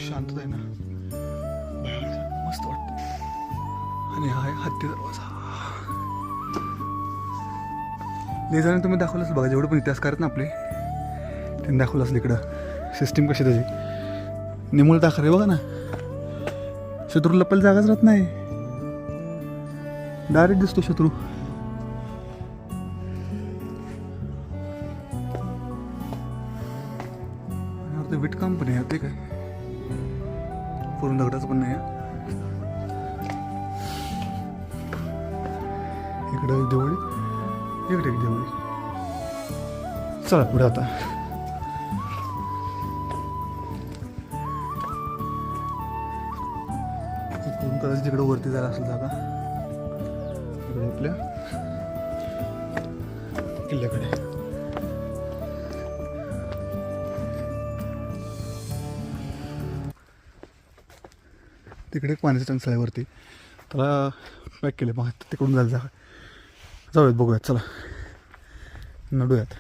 शांतता आहे ना, मस्त वाटतं. आणि हा आहे हत्ती दरवाजा. लेझरने तुम्ही दाखवलंच बघा, जेवढे पण इतिहासकार आहेत ना आपले, त्यांनी दाखवलं असेल इकडं सिस्टीम कशी त्याची. निमुळ दाखल आहे बघा ना, शत्रू लपायला जागाच राहत नाही, डायरेक्ट दिसतो शत्रू. ते वीट काम पण आहे ते काय पूर्ण दगडाचं पण नाही. इकडं एक देवळी, इकडे एक देवळी. चला पुढे आता. कदाचित तिकडं वरती जायला असेल जागा, इकडे आपल्या किल्ल्याकडे. तिकडे एक पाण्याच्या टंचाळ्यावरती त्याला पॅक केले, मग तिकडून जायला जाऊयात, बघूयात, चला नडूयात.